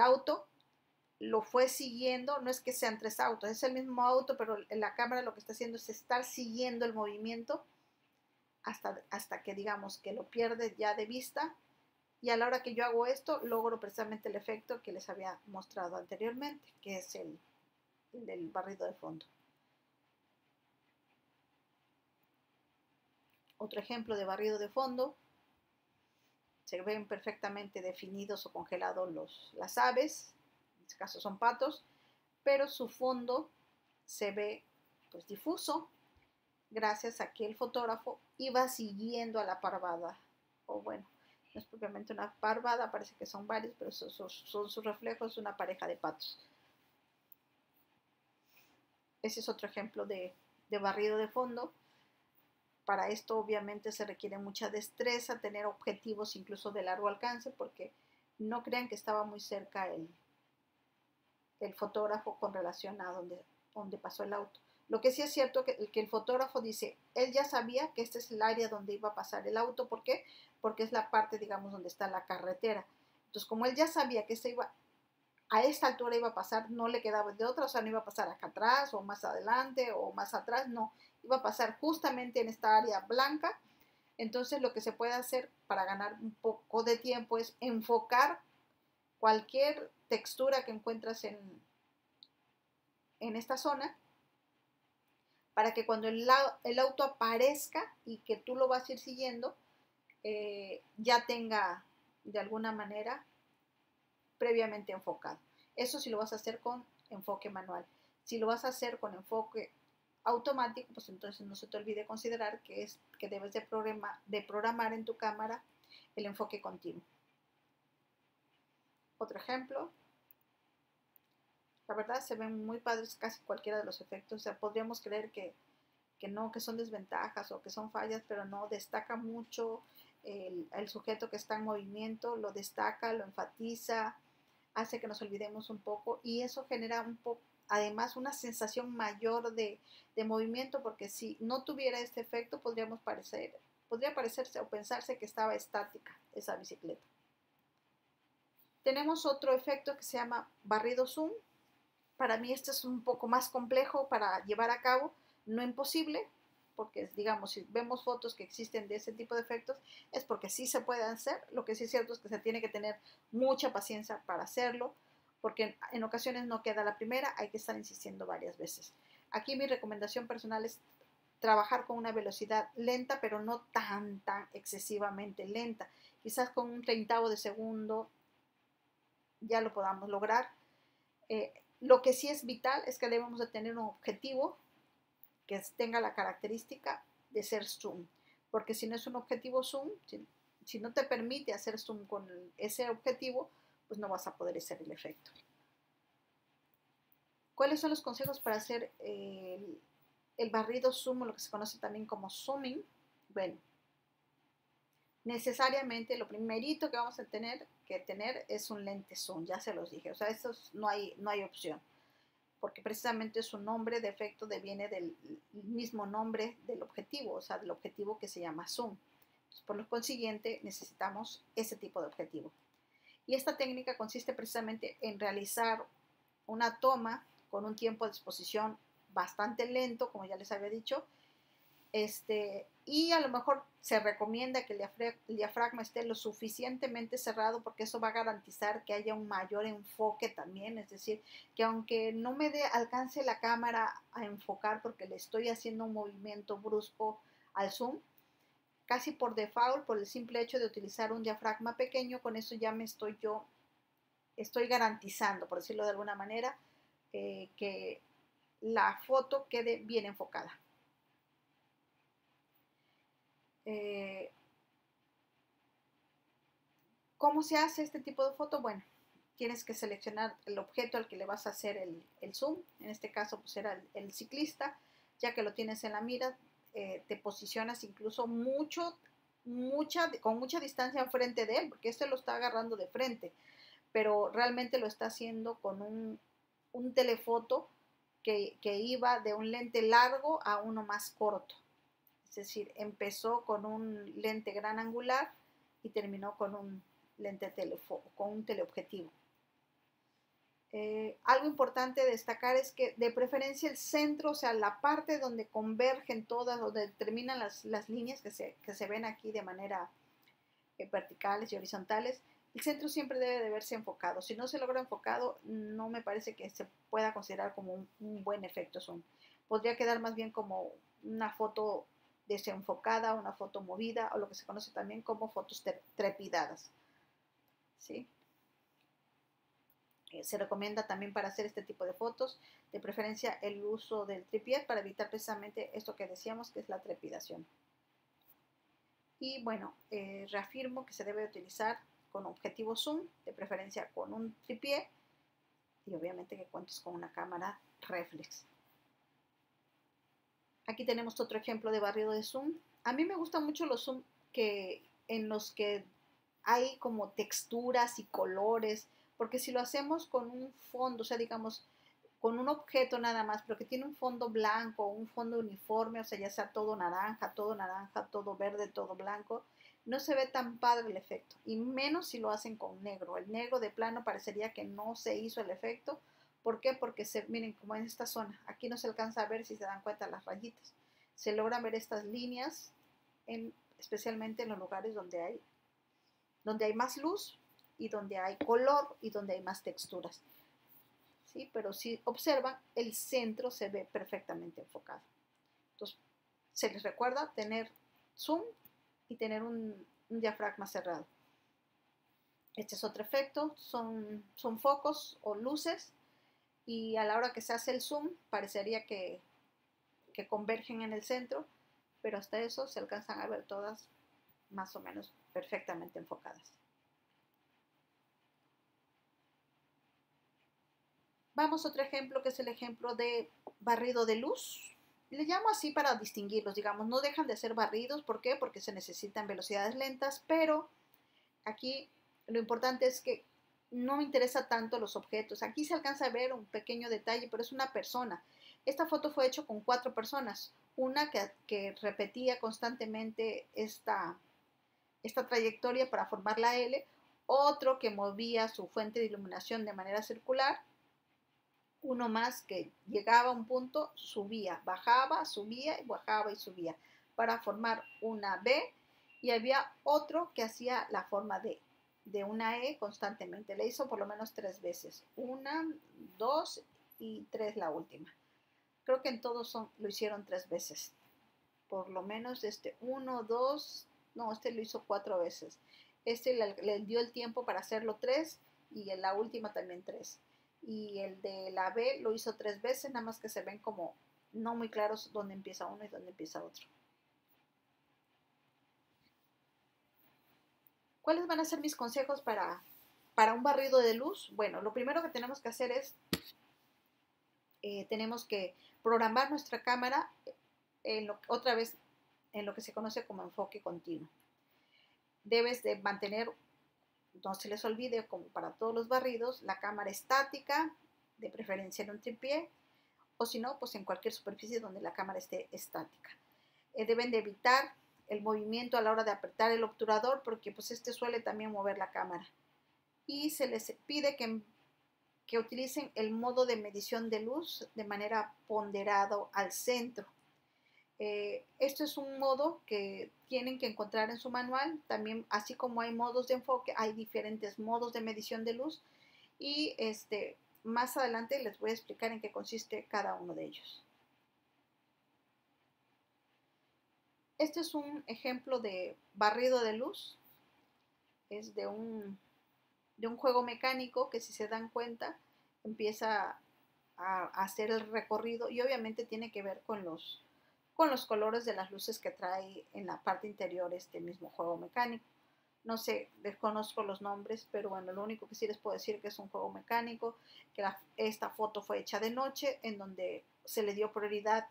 auto, lo fue siguiendo, no es que sean 3 autos, es el mismo auto, pero la cámara lo que está haciendo es estar siguiendo el movimiento hasta que digamos que lo pierde ya de vista, y a la hora que yo hago esto, logro precisamente el efecto que les había mostrado anteriormente, que es el del barrido de fondo. Otro ejemplo de barrido de fondo, se ven perfectamente definidos o congelados las aves, en este caso son patos, pero su fondo se ve pues difuso, gracias a que el fotógrafo iba siguiendo a la parvada, o bueno, no es propiamente una parvada, parece que son varios, pero son sus reflejos de una pareja de patos. Ese es otro ejemplo de barrido de fondo. Para esto obviamente se requiere mucha destreza, tener objetivos incluso de largo alcance, porque no crean que estaba muy cerca el fotógrafo con relación a donde pasó el auto. Lo que sí es cierto que el fotógrafo dice, él ya sabía que este es el área donde iba a pasar el auto. ¿Por qué? Porque es la parte, digamos, donde está la carretera. Entonces, como él ya sabía que a esta altura iba a pasar, no le quedaba de otra, o sea, no iba a pasar acá atrás, o más adelante, o más atrás, no. Iba a pasar justamente en esta área blanca. Entonces, lo que se puede hacer para ganar un poco de tiempo es enfocar cualquier textura que encuentras en esta zona, para que cuando el auto aparezca y que tú lo vas a ir siguiendo, ya tenga de alguna manera previamente enfocado. Eso si lo vas a hacer con enfoque manual. Si lo vas a hacer con enfoque automático, pues entonces no se te olvide considerar que debes de programar en tu cámara el enfoque continuo. Otro ejemplo. La verdad se ven muy padres casi cualquiera de los efectos. O sea, podríamos creer que no, que son desventajas o que son fallas, pero no, destaca mucho el sujeto que está en movimiento, lo destaca, lo enfatiza, hace que nos olvidemos un poco, y eso genera un poco, además, una sensación mayor de movimiento, porque si no tuviera este efecto podría parecerse o pensarse que estaba estática esa bicicleta. Tenemos otro efecto que se llama barrido zoom. Para mí este es un poco más complejo para llevar a cabo, no imposible, porque digamos, si vemos fotos que existen de ese tipo de efectos, es porque sí se puede hacer. Lo que sí es cierto es que se tiene que tener mucha paciencia para hacerlo, porque en ocasiones no queda la primera, hay que estar insistiendo varias veces. Aquí mi recomendación personal es trabajar con una velocidad lenta, pero no tan excesivamente lenta. Quizás con un 30avo de segundo ya lo podamos lograr. Lo que sí es vital es que debemos de tener un objetivo que tenga la característica de ser zoom, porque si no es un objetivo zoom, si no te permite hacer zoom con ese objetivo, pues no vas a poder hacer el efecto. ¿Cuáles son los consejos para hacer el barrido zoom, o lo que se conoce también como zooming? Bueno, necesariamente lo primerito que vamos a tener es un lente zoom, ya se los dije, o sea, eso no hay opción, porque precisamente su nombre de efecto deviene del mismo nombre del objetivo, o sea, del objetivo que se llama zoom. Entonces, por lo consiguiente, necesitamos ese tipo de objetivo. Y esta técnica consiste precisamente en realizar una toma con un tiempo de exposición bastante lento, como ya les había dicho, Y a lo mejor se recomienda que el diafragma esté lo suficientemente cerrado porque eso va a garantizar que haya un mayor enfoque también, es decir, que aunque no me alcance la cámara a enfocar porque le estoy haciendo un movimiento brusco al zoom, casi por default, por el simple hecho de utilizar un diafragma pequeño, con eso ya estoy garantizando, por decirlo de alguna manera, que la foto quede bien enfocada. ¿Cómo se hace este tipo de foto? Bueno, tienes que seleccionar el objeto al que le vas a hacer el zoom. En este caso, pues era el ciclista. Ya que lo tienes en la mira, te posicionas incluso con mucha distancia enfrente de él, porque este lo está agarrando de frente, pero realmente lo está haciendo con un telefoto que iba de un lente largo a uno más corto. Es decir, empezó con un lente gran angular y terminó con un con un teleobjetivo. Algo importante destacar es que de preferencia el centro, o sea, la parte donde convergen todas, donde terminan las líneas que se ven aquí de manera verticales y horizontales, el centro siempre debe de verse enfocado. Si no se logra enfocado, no me parece que se pueda considerar como un buen efecto zoom. Podría quedar más bien como una foto desenfocada, una foto movida, o lo que se conoce también como fotos trepidadas. ¿Sí? Se recomienda también para hacer este tipo de fotos, de preferencia el uso del trípode para evitar precisamente esto que decíamos, que es la trepidación. Y bueno, reafirmo que se debe utilizar con objetivo zoom, de preferencia con un trípode, y obviamente que cuentes con una cámara reflex. Aquí tenemos otro ejemplo de barrido de zoom. A mí me gustan mucho los zoom en los que hay como texturas y colores, porque si lo hacemos con un fondo, o sea, digamos, con un objeto nada más, pero que tiene un fondo blanco, un fondo uniforme, o sea, ya sea todo naranja, todo verde, todo blanco, no se ve tan padre el efecto, y menos si lo hacen con negro. El negro de plano parecería que no se hizo el efecto. ¿Por qué? Porque miren, como en esta zona, aquí no se alcanza a ver, si se dan cuenta, las rayitas. Se logran ver estas líneas, especialmente en los lugares donde hay más luz y donde hay color y donde hay más texturas. ¿Sí? Pero si observan, el centro se ve perfectamente enfocado. Entonces, se les recuerda tener zoom y tener un diafragma cerrado. Este es otro efecto, son focos o luces, y a la hora que se hace el zoom parecería que convergen en el centro, pero hasta eso se alcanzan a ver todas más o menos perfectamente enfocadas. Vamos a otro ejemplo, que es el ejemplo de barrido de luz. Le llamo así para distinguirlos, digamos, no dejan de ser barridos. ¿Por qué? Porque se necesitan velocidades lentas, pero aquí lo importante es que no me interesa tanto los objetos. Aquí se alcanza a ver un pequeño detalle, pero es una persona. Esta foto fue hecha con 4 personas. Una que repetía constantemente esta trayectoria para formar la L, otro que movía su fuente de iluminación de manera circular, uno más que llegaba a un punto, subía, bajaba, subía, bajaba y subía para formar una B, y había otro que hacía la forma de una E constantemente. Le hizo por lo menos 3 veces, 1, 2 y 3 la última. Creo que en todos lo hicieron 3 veces. Por lo menos 1, 2, no, lo hizo 4 veces. Le dio el tiempo para hacerlo 3, y en la última también 3. Y el de la B lo hizo 3 veces, nada más que se ven como no muy claros dónde empieza uno y dónde empieza otro. ¿Cuáles van a ser mis consejos para un barrido de luz? Bueno, lo primero que tenemos que hacer es, tenemos que programar nuestra cámara otra vez en lo que se conoce como enfoque continuo. Debes de mantener, no se les olvide, como para todos los barridos, la cámara estática, de preferencia en un trípode, o si no, pues en cualquier superficie donde la cámara esté estática. Deben de evitar el movimiento a la hora de apretar el obturador, porque pues suele también mover la cámara. Y se les pide que utilicen el modo de medición de luz de manera ponderado al centro. Esto es un modo que tienen que encontrar en su manual. También, así como hay modos de enfoque, hay diferentes modos de medición de luz. Y más adelante les voy a explicar en qué consiste cada uno de ellos. Este es un ejemplo de barrido de luz. Es de un juego mecánico que, si se dan cuenta, empieza a hacer el recorrido y obviamente tiene que ver con los colores de las luces que trae en la parte interior este mismo juego mecánico. No sé, desconozco los nombres, pero bueno, lo único que sí les puedo decir que es un juego mecánico, que esta foto fue hecha de noche, en donde se le dio prioridad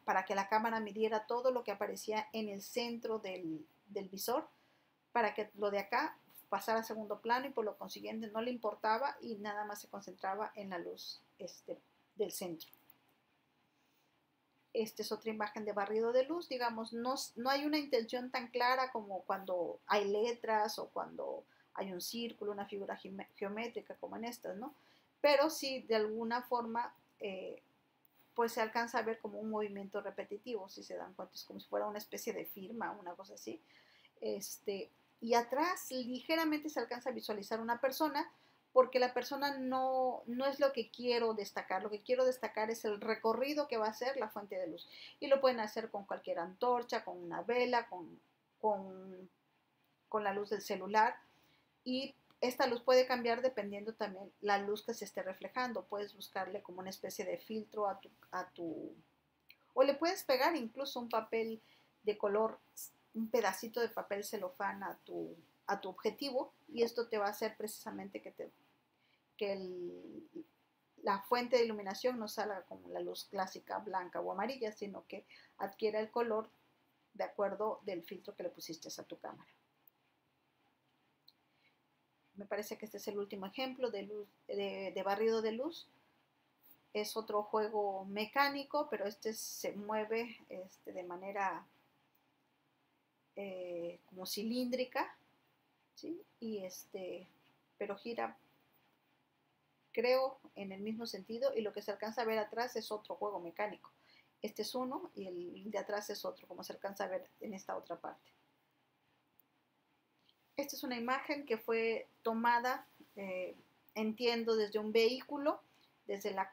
para que la cámara midiera todo lo que aparecía en el centro del visor, para que lo de acá pasara a segundo plano, y por lo consiguiente no le importaba y nada más se concentraba en la luz del centro. Esta es otra imagen de barrido de luz. Digamos, no hay una intención tan clara como cuando hay letras o cuando hay un círculo, una figura geométrica como en estas, ¿no? Pero sí, de alguna forma, pues se alcanza a ver como un movimiento repetitivo, si se dan cuenta, es como si fuera una especie de firma, una cosa así. Y atrás ligeramente se alcanza a visualizar una persona, porque la persona no es lo que quiero destacar. Lo que quiero destacar es el recorrido que va a hacer la fuente de luz. Y lo pueden hacer con cualquier antorcha, con una vela, con la luz del celular. Y esta luz puede cambiar dependiendo también la luz que se esté reflejando. Puedes buscarle como una especie de filtro o le puedes pegar incluso un papel de color, un pedacito de papel celofán a tu objetivo, y esto te va a hacer precisamente que la fuente de iluminación no salga como la luz clásica blanca o amarilla, sino que adquiera el color de acuerdo del filtro que le pusiste a tu cámara. Me parece que este es el último ejemplo de barrido de luz. Es otro juego mecánico, pero se mueve de manera como cilíndrica, ¿sí? Y pero gira, creo, en el mismo sentido, y lo que se alcanza a ver atrás es otro juego mecánico. Este es uno y el de atrás es otro, como se alcanza a ver en esta otra parte. Esta es una imagen que fue tomada, entiendo, desde un vehículo, desde la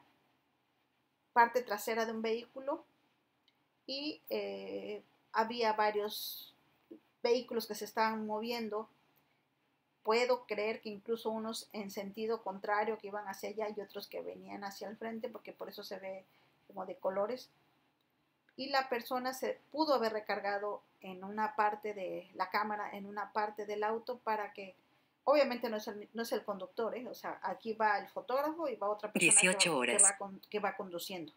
parte trasera de un vehículo, y había varios vehículos que se estaban moviendo. Puedo creer que incluso unos en sentido contrario, que iban hacia allá, y otros que venían hacia el frente, porque por eso se ve como de colores. Y la persona se pudo haber recargado en una parte de la cámara, en una parte del auto, para que, obviamente no es el conductor, o sea, aquí va el fotógrafo y va otra persona 18 horas. que va conduciendo.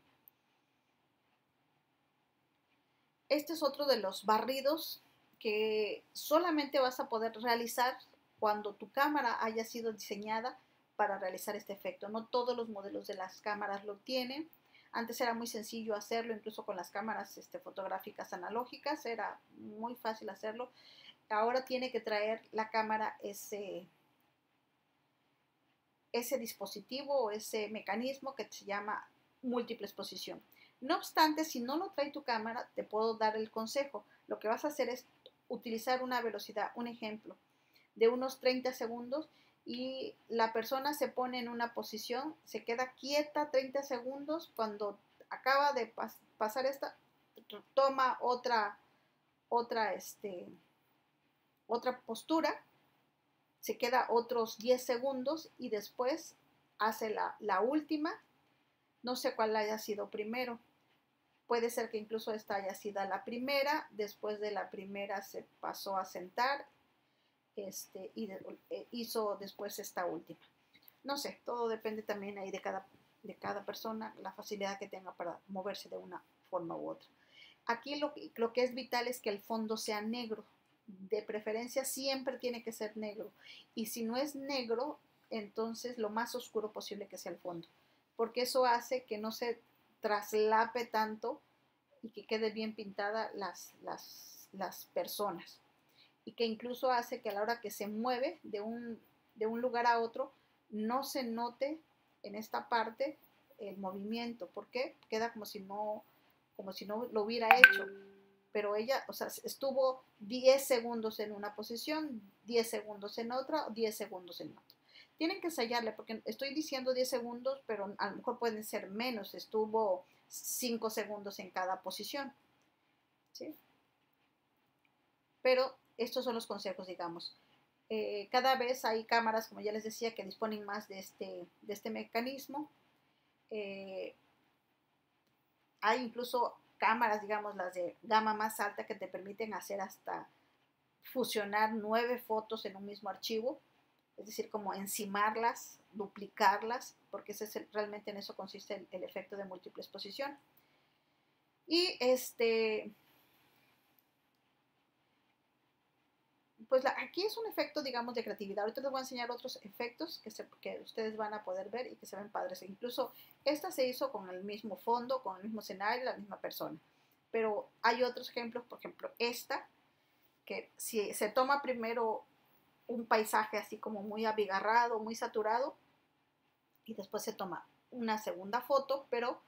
Este es otro de los barridos que solamente vas a poder realizar cuando tu cámara haya sido diseñada para realizar este efecto. No todos los modelos de las cámaras lo tienen. Antes era muy sencillo hacerlo, incluso con las cámaras fotográficas analógicas, era muy fácil hacerlo. Ahora tiene que traer la cámara ese dispositivo o ese mecanismo que se llama múltiple exposición. No obstante, si no lo trae tu cámara, te puedo dar el consejo. Lo que vas a hacer es utilizar una velocidad, un ejemplo, de unos 30 segundos, y la persona se pone en una posición, se queda quieta 30 segundos. Cuando acaba de pasar esta, toma otra postura, se queda otros 10 segundos y después hace la última. No sé cuál haya sido primero. Puede ser que incluso esta haya sido la primera. Después de la primera se pasó a sentar y hizo después esta última. No sé, todo depende también ahí de cada persona, la facilidad que tenga para moverse de una forma u otra. Aquí lo que es vital es que el fondo sea negro. De preferencia siempre tiene que ser negro. Y si no es negro, entonces lo más oscuro posible que sea el fondo. Porque eso hace que no se traslape tanto y que quede bien pintada las personas. Y que incluso hace que a la hora que se mueve de un lugar a otro, no se note en esta parte el movimiento. ¿Por qué? Queda como como si no lo hubiera hecho, pero ella, o sea, estuvo 10 segundos en una posición, 10 segundos en otra, 10 segundos en otra. Tienen que ensayarle, porque estoy diciendo 10 segundos, pero a lo mejor pueden ser menos, estuvo 5 segundos en cada posición, ¿sí? Pero estos son los consejos, digamos. Cada vez hay cámaras, como ya les decía, que disponen más de este mecanismo. Hay incluso cámaras, digamos, las de gama más alta, que te permiten hacer hasta fusionar 9 fotos en un mismo archivo, es decir, como encimarlas, duplicarlas, porque realmente en eso consiste el efecto de múltiple exposición. Y pues aquí es un efecto, digamos, de creatividad. Ahorita les voy a enseñar otros efectos que ustedes van a poder ver y que se ven padres. Incluso esta se hizo con el mismo fondo, con el mismo escenario, la misma persona. Pero hay otros ejemplos, por ejemplo, esta, que si se toma primero un paisaje así como muy abigarrado, muy saturado, y después se toma una segunda foto, pero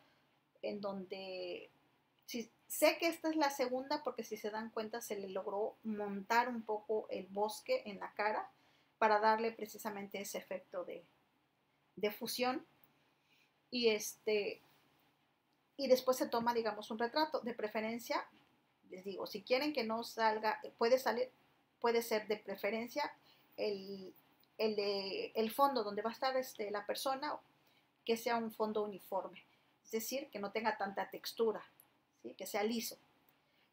en donde sé que esta es la segunda porque si se dan cuenta se le logró montar un poco el bosque en la cara para darle precisamente ese efecto de fusión. Y y después se toma, digamos, un retrato. De preferencia, les digo, si quieren que no salga, puede ser de preferencia el fondo donde va a estar la persona, que sea un fondo uniforme, es decir, que no tenga tanta textura, ¿sí? Que sea liso.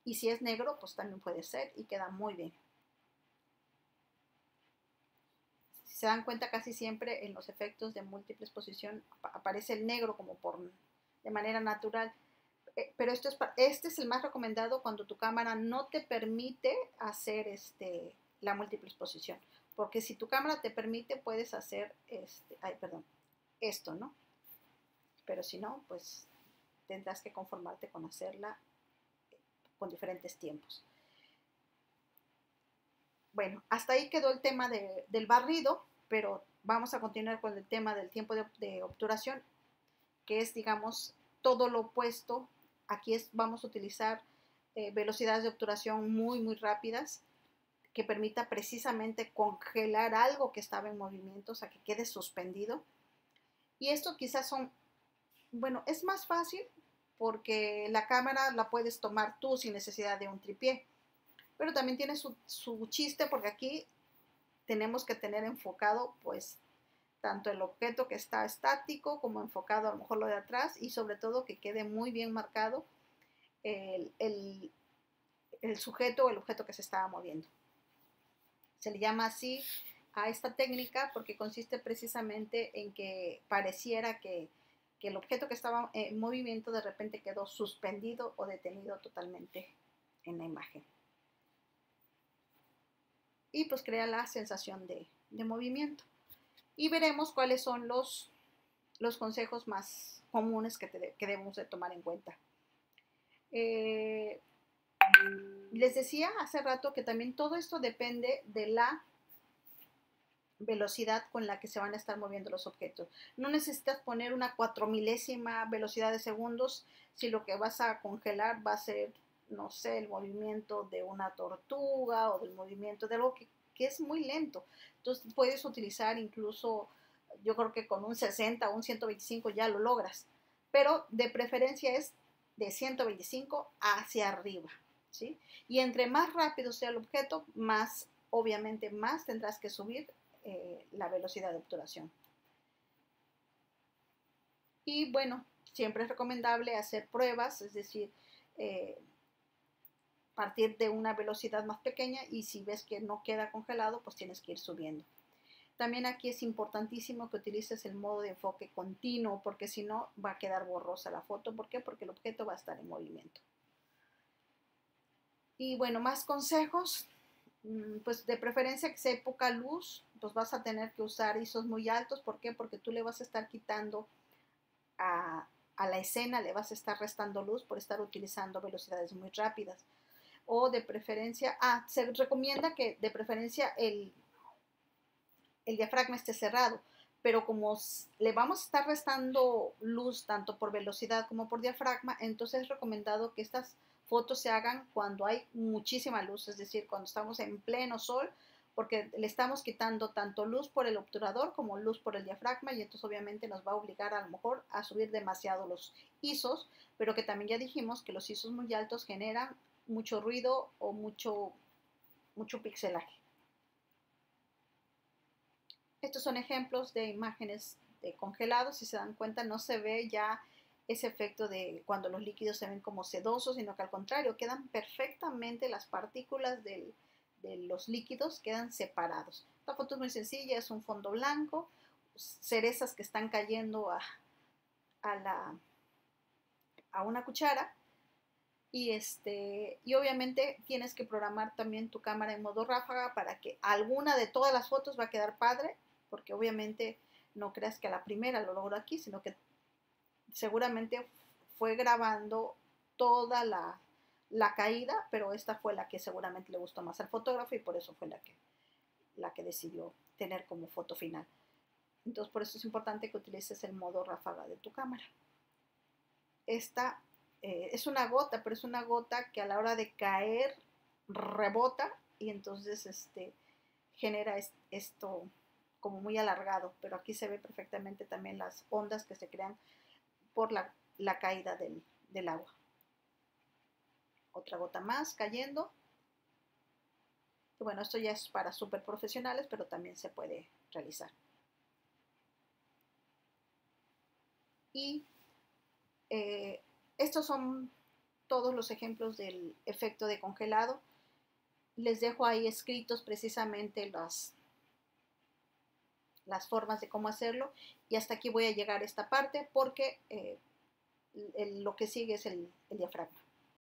Y si es negro, pues también puede ser y queda muy bien. Si se dan cuenta, casi siempre en los efectos de múltiple exposición aparece el negro como de manera natural. Pero este es el más recomendado cuando tu cámara no te permite hacer la múltiple exposición. Porque si tu cámara te permite, puedes hacer esto, ¿no? Pero si no, pues tendrás que conformarte con hacerla con diferentes tiempos. Bueno, hasta ahí quedó el tema del barrido, pero vamos a continuar con el tema del tiempo de obturación, que es, digamos, todo lo opuesto. Aquí vamos a utilizar velocidades de obturación muy, muy rápidas, que permita precisamente congelar algo que estaba en movimiento, o sea, que quede suspendido. Y esto quizás bueno, es más fácil porque la cámara la puedes tomar tú sin necesidad de un tripié, pero también tiene su chiste, porque aquí tenemos que tener enfocado, pues, tanto el objeto que está estático como enfocado a lo mejor lo de atrás, y sobre todo que quede muy bien marcado el sujeto o el objeto que se estaba moviendo. Se le llama así a esta técnica porque consiste precisamente en que pareciera que el objeto que estaba en movimiento de repente quedó suspendido o detenido totalmente en la imagen. Y pues crea la sensación de movimiento. Y veremos cuáles son los consejos más comunes que debemos de tomar en cuenta. Les decía hace rato que también todo esto depende de la velocidad con la que se van a estar moviendo los objetos. No necesitas poner una 4.000ª velocidad de segundos si lo que vas a congelar va a ser, no sé, el movimiento de una tortuga o del movimiento de algo que es muy lento. Entonces puedes utilizar incluso, yo creo que con un 60 o un 125 ya lo logras, pero de preferencia es de 125 hacia arriba, ¿sí? Y entre más rápido sea el objeto, obviamente más tendrás que subir la velocidad de obturación. Y bueno, siempre es recomendable hacer pruebas, es decir, partir de una velocidad más pequeña, y si ves que no queda congelado, pues tienes que ir subiendo. También aquí es importantísimo que utilices el modo de enfoque continuo, porque si no va a quedar borrosa la foto. ¿Por qué? Porque el objeto va a estar en movimiento. Y bueno, más consejos. Pues de preferencia que sea poca luz, pues vas a tener que usar ISOs muy altos. ¿Por qué? Porque tú le vas a estar quitando a la escena, le vas a estar restando luz por estar utilizando velocidades muy rápidas. O de preferencia, se recomienda que de preferencia el diafragma esté cerrado, pero como le vamos a estar restando luz tanto por velocidad como por diafragma, entonces es recomendado que estas fotos se hagan cuando hay muchísima luz, es decir, cuando estamos en pleno sol, porque le estamos quitando tanto luz por el obturador como luz por el diafragma, y entonces obviamente nos va a obligar a lo mejor a subir demasiado los ISOs, pero que también ya dijimos que los ISOs muy altos generan mucho ruido o mucho pixelaje. Estos son ejemplos de imágenes de congelados. Si se dan cuenta, no se ve ya ese efecto de cuando los líquidos se ven como sedosos, sino que al contrario, quedan perfectamente las partículas de los líquidos, quedan separados. Esta foto es muy sencilla, es un fondo blanco, cerezas que están cayendo a una cuchara. Y obviamente tienes que programar también tu cámara en modo ráfaga para que alguna de todas las fotos va a quedar padre, porque obviamente no creas que a la primera lo logro aquí, sino que seguramente fue grabando toda la caída, pero esta fue la que seguramente le gustó más al fotógrafo y por eso fue la que decidió tener como foto final. Entonces por eso es importante que utilices el modo ráfaga de tu cámara. Esta es una gota, pero es una gota que a la hora de caer rebota y entonces genera esto como muy alargado, pero aquí se ve perfectamente también las ondas que se crean por la caída del agua. Otra gota más cayendo. Y bueno, esto ya es para súper profesionales, pero también se puede realizar. Y estos son todos los ejemplos del efecto de congelado. Les dejo ahí escritos precisamente las formas de cómo hacerlo, y hasta aquí voy a llegar a esta parte porque lo que sigue es el diafragma.